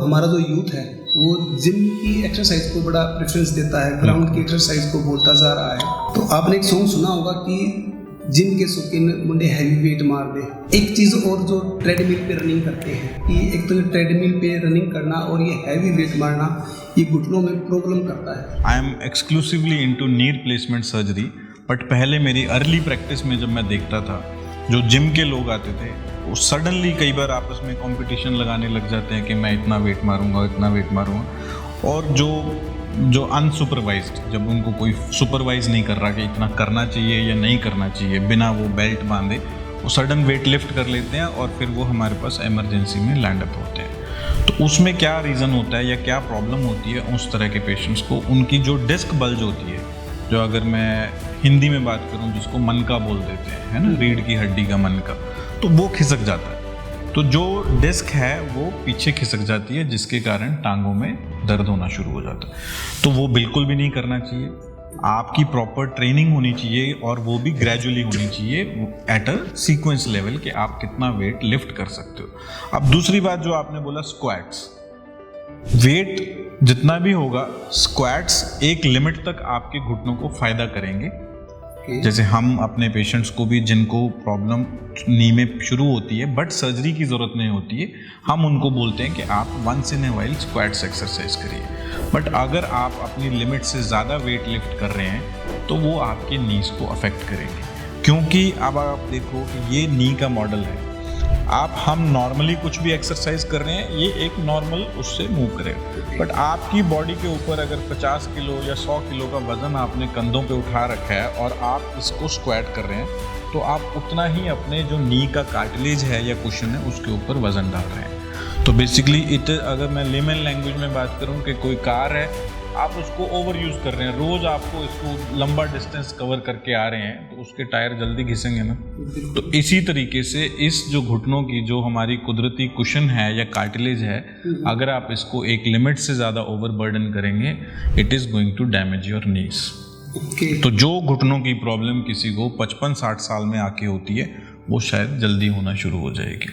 हमारा जो यूथ है वो जिम की एक्सरसाइज को बड़ा प्रेफरेंस देता है, ग्राउंड की एक्सरसाइज को बोलता जा रहा है। तो आपने एक सॉन्ग सुना होगा कि जिम के शौकीन मुंडे हैवी वेट मार दे। एक चीज़ और जो ट्रेडमिल पे रनिंग करते हैं कि एक तो ट्रेडमिल पे रनिंग करना और ये हैवी वेट मारना ये घुटनों में प्रॉब्लम करता है। I am exclusively into knee replacement surgery, but पहले मेरी अर्ली प्रैक्टिस में जब मैं देखता था जो जिम के लोग आते थे वो सडनली कई बार आपस में कंपटीशन लगाने लग जाते हैं कि मैं इतना वेट मारूंगा, इतना वेट मारूंगा, और जो अनसुपरवाइज्ड, जब उनको कोई सुपरवाइज नहीं कर रहा कि इतना करना चाहिए या नहीं करना चाहिए, बिना वो बेल्ट बांधे वो सडन वेट लिफ्ट कर लेते हैं और फिर वो हमारे पास इमरजेंसी में लैंड अप होते हैं। तो उसमें क्या रीज़न होता है या क्या प्रॉब्लम होती है उस तरह के पेशेंट्स को, उनकी जो डिस्क बल्ज होती है, जो अगर मैं हिंदी में बात करूं जिसको मनका बोल देते हैं, है ना, रीढ़ की हड्डी का मनका, तो वो खिसक जाता है। तो जो डिस्क है वो पीछे खिसक जाती है जिसके कारण टांगों में दर्द होना शुरू हो जाता है। तो वो बिल्कुल भी नहीं करना चाहिए। आपकी प्रॉपर ट्रेनिंग होनी चाहिए और वो भी ग्रेजुअली होनी चाहिए एट अ सीक्वेंस लेवल कि आप कितना वेट लिफ्ट कर सकते हो। अब दूसरी बात जो आपने बोला स्क्वाट्स, वेट जितना भी होगा स्क्वाट्स एक लिमिट तक आपके घुटनों को फायदा करेंगे। जैसे हम अपने पेशेंट्स को भी जिनको प्रॉब्लम नी में शुरू होती है बट सर्जरी की ज़रूरत नहीं होती है, हम उनको बोलते हैं कि आप once in a while squats exercise करिए। बट अगर आप अपनी लिमिट से ज़्यादा वेट लिफ्ट कर रहे हैं तो वो आपके नीज को अफेक्ट करेंगे, क्योंकि अब आप देखो कि ये नी का मॉडल है। हम नॉर्मली कुछ भी एक्सरसाइज कर रहे हैं, ये एक नॉर्मल उससे मूव करेगा, बट आपकी बॉडी के ऊपर अगर 50 किलो या 100 किलो का वज़न आपने कंधों पे उठा रखा है और आप इसको स्क्वाट कर रहे हैं तो आप उतना ही अपने जो नी का कार्टिलेज है या कुशन है उसके ऊपर वज़न डाल रहे हैं। तो बेसिकली अगर मैं लेमन लैंग्वेज में बात करूं कि कोई कार है, आप उसको ओवर यूज़ कर रहे हैं, रोज़ आपको इसको लंबा डिस्टेंस कवर करके आ रहे हैं तो उसके टायर जल्दी घिसेंगे ना। तो इसी तरीके से इस जो घुटनों की जो हमारी कुदरती कुशन है या कार्टिलेज है, अगर आप इसको एक लिमिट से ज़्यादा ओवर बर्डन करेंगे, it is going to damage your knees. तो जो घुटनों की प्रॉब्लम किसी को 55-60 साल में आके होती है वो शायद जल्दी होना शुरू हो जाएगी।